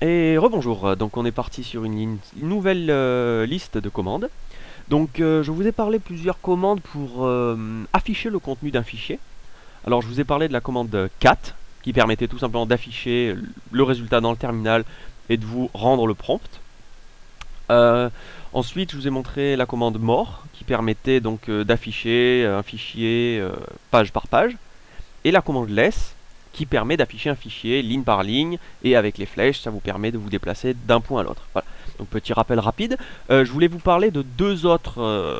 Et rebonjour, donc on est parti sur une nouvelle liste de commandes. Donc je vous ai parlé plusieurs commandes pour afficher le contenu d'un fichier. Alors je vous ai parlé de la commande cat qui permettait tout simplement d'afficher le résultat dans le terminal et de vous rendre le prompt. Euh, Ensuite je vous ai montré la commande more qui permettait donc d'afficher un fichier page par page. Et la commande less qui permet d'afficher un fichier ligne par ligne, et avec les flèches ça vous permet de vous déplacer d'un point à l'autre. Voilà. Donc petit rappel rapide, je voulais vous parler de deux autres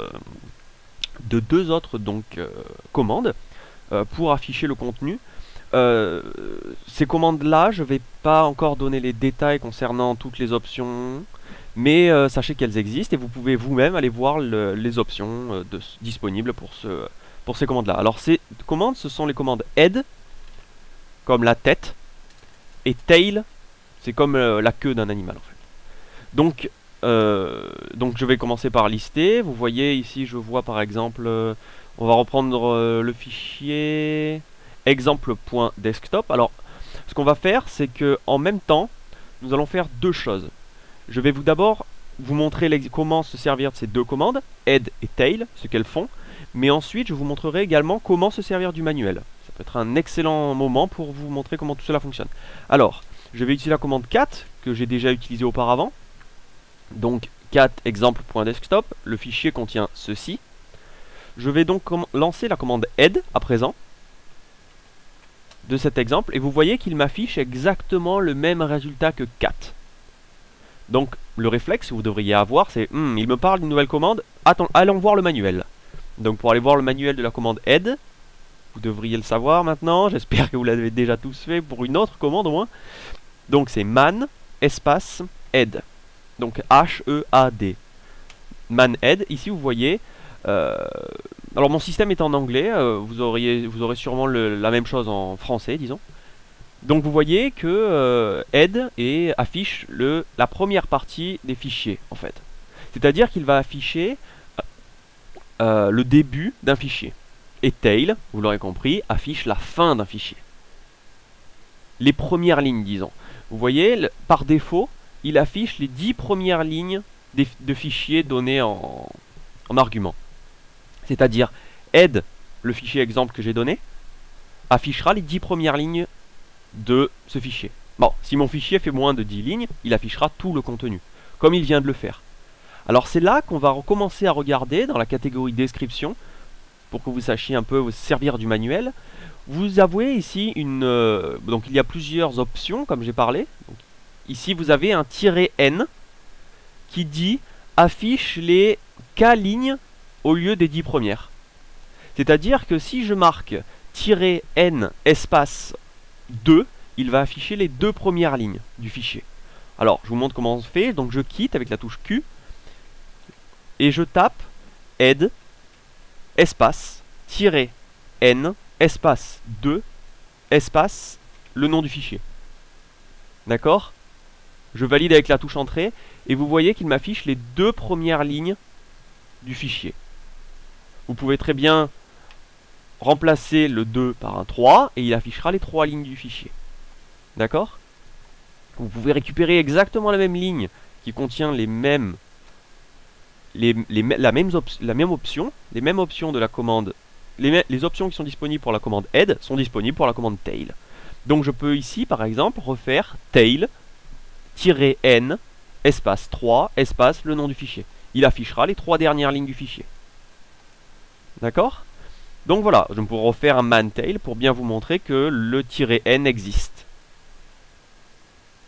donc commandes pour afficher le contenu. Ces commandes là je vais pas encore donner les détails concernant toutes les options, mais sachez qu'elles existent et vous pouvez vous-même aller voir les options disponibles pour ces commandes là. Alors ces commandes, ce sont les commandes head comme la tête, et tail, c'est comme la queue d'un animal en fait. Donc je vais commencer par lister. Vous voyez ici, je vois par exemple, on va reprendre le fichier exemple.desktop. Alors, ce qu'on va faire, c'est que en même temps, nous allons faire deux choses. Je vais d'abord vous montrer comment se servir de ces deux commandes, head et tail, ce qu'elles font. Mais ensuite, je vous montrerai également comment se servir du manuel. Ça peut être un excellent moment pour vous montrer comment tout cela fonctionne. Alors, je vais utiliser la commande cat que j'ai déjà utilisée auparavant. Donc, cat exemple.desktop, le fichier contient ceci. Je vais donc lancer la commande head à présent de cet exemple, et vous voyez qu'il m'affiche exactement le même résultat que cat. Donc, le réflexe que vous devriez avoir, c'est il me parle d'une nouvelle commande, allons voir le manuel. Donc pour aller voir le manuel de la commande head, vous devriez le savoir maintenant, j'espère que vous l'avez déjà tous fait pour une autre commande au moins. Donc c'est man espace head, donc H-E-A-D, man head. Ici vous voyez, alors mon système est en anglais, vous aurez sûrement la même chose en français disons. Donc vous voyez que head affiche la première partie des fichiers en fait. C'est-à-dire qu'il va afficher le début d'un fichier. Et tail, vous l'aurez compris, affiche la fin d'un fichier. Les premières lignes, disons. Vous voyez, par défaut, il affiche les 10 premières lignes de fichiers donnés en argument. C'est-à-dire, head, le fichier exemple que j'ai donné, affichera les 10 premières lignes de ce fichier. Bon, si mon fichier fait moins de 10 lignes, il affichera tout le contenu, comme il vient de le faire. Alors c'est là qu'on va recommencer à regarder dans la catégorie description, pour que vous sachiez un peu vous servir du manuel. Vous avez ici donc il y a plusieurs options comme j'ai parlé. Donc, ici vous avez un "-n" qui dit affiche les k lignes au lieu des 10 premières. C'est-à-dire que si je marque "-n espace 2", il va afficher les 2 premières lignes du fichier. Alors je vous montre comment on se fait. Donc je quitte avec la touche Q et je tape head espace "-n espace 2 espace le nom du fichier. D'accord? Je valide avec la touche entrée et vous voyez qu'il m'affiche les 2 premières lignes du fichier. Vous pouvez très bien remplacer le 2 par un 3 et il affichera les 3 lignes du fichier. D'accord? Vous pouvez récupérer exactement la même ligne qui contient la même option, les mêmes options de la commande. Les options qui sont disponibles pour la commande head sont disponibles pour la commande tail. Donc je peux ici par exemple refaire tail-n espace 3 espace le nom du fichier. Il affichera les 3 dernières lignes du fichier. D'accord? Donc voilà, je pourrais refaire un man-tail pour bien vous montrer que le "-n existe.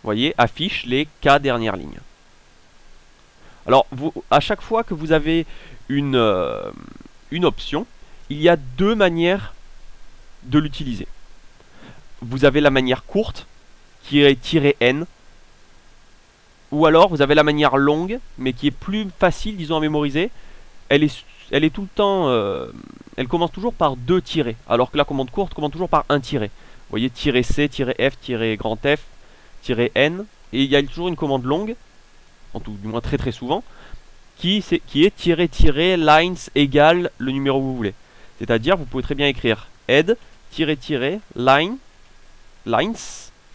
Vous voyez, affiche les k dernières lignes. Alors, à chaque fois que vous avez une option, il y a deux manières de l'utiliser. Vous avez la manière courte, qui est "-n", ou alors vous avez la manière longue, mais qui est plus facile, disons, à mémoriser. Elle est tout le temps... elle commence toujours par 2 tirets, alors que la commande courte commence toujours par un tiret. Vous voyez, "-c, "-f, "-grand F, "-n", et il y a toujours une commande longue, en tout du moins très très souvent, qui est "-lines égale le numéro que vous voulez. C'est-à-dire, vous pouvez très bien écrire head "-lines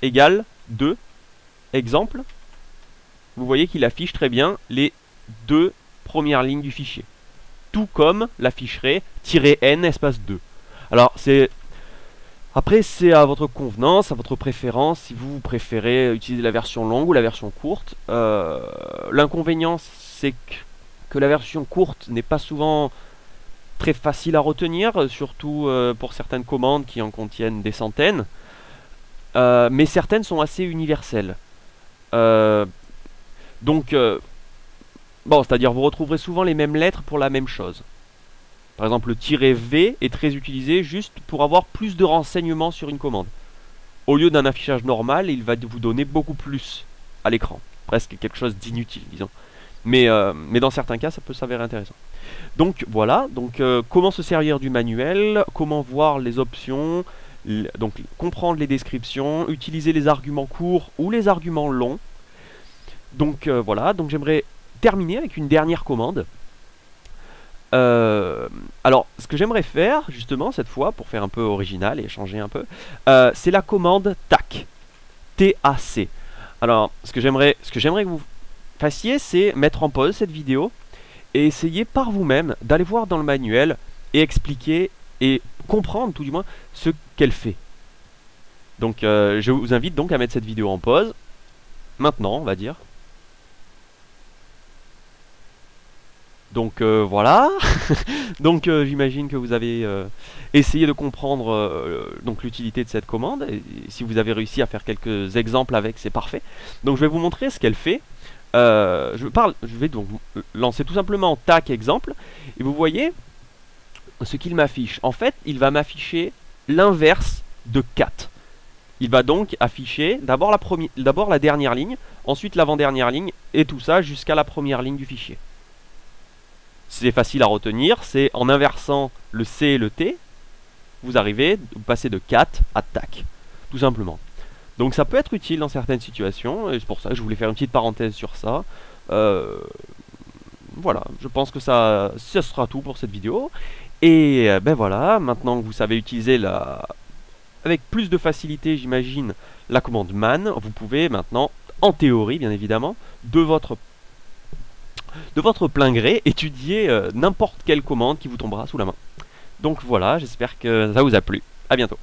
égale 2 exemple, vous voyez qu'il affiche très bien les deux premières lignes du fichier. Tout comme l'afficherait -n espace 2. Alors après c'est à votre convenance, à votre préférence, si vous préférez utiliser la version longue ou la version courte. L'inconvénient c'est que la version courte n'est pas souvent très facile à retenir, surtout pour certaines commandes qui en contiennent des centaines. Mais certaines sont assez universelles. Donc, bon, c'est-à-dire vous retrouverez souvent les mêmes lettres pour la même chose. Par exemple, le "-v" est très utilisé juste pour avoir plus de renseignements sur une commande. Au lieu d'un affichage normal, il va vous donner beaucoup plus à l'écran. Presque quelque chose d'inutile, disons. Mais dans certains cas, ça peut s'avérer intéressant. Donc voilà, donc comment se servir du manuel, comment voir les options, donc comprendre les descriptions, utiliser les arguments courts ou les arguments longs. Donc voilà, donc j'aimerais terminer avec une dernière commande. Alors, ce que j'aimerais faire, justement, cette fois, pour faire un peu original et changer un peu, c'est la commande TAC. T-A-C. Alors, ce que j'aimerais que vous fassiez, c'est mettre en pause cette vidéo et essayer par vous-même d'aller voir dans le manuel et expliquer et comprendre, tout du moins, ce qu'elle fait. Donc, je vous invite donc à mettre cette vidéo en pause. Maintenant, on va dire. Donc voilà, donc j'imagine que vous avez essayé de comprendre donc l'utilité de cette commande, et si vous avez réussi à faire quelques exemples avec, c'est parfait. Donc je vais vous montrer ce qu'elle fait. Je vais donc lancer tout simplement TAC exemple, et vous voyez ce qu'il m'affiche. En fait, il va m'afficher l'inverse de cat. Il va donc afficher d'abord la dernière ligne, ensuite l'avant-dernière ligne, et tout ça jusqu'à la première ligne du fichier. C'est facile à retenir, c'est en inversant le C et le T, vous passez de cat à TAC, tout simplement. Donc ça peut être utile dans certaines situations, et c'est pour ça que je voulais faire une petite parenthèse sur ça. Voilà, je pense que ça sera tout pour cette vidéo. Et ben voilà, maintenant que vous savez utiliser avec plus de facilité, j'imagine, la commande man, vous pouvez maintenant, en théorie bien évidemment, de votre plein gré, étudier n'importe quelle commande qui vous tombera sous la main. Donc voilà, j'espère que ça vous a plu. À bientôt.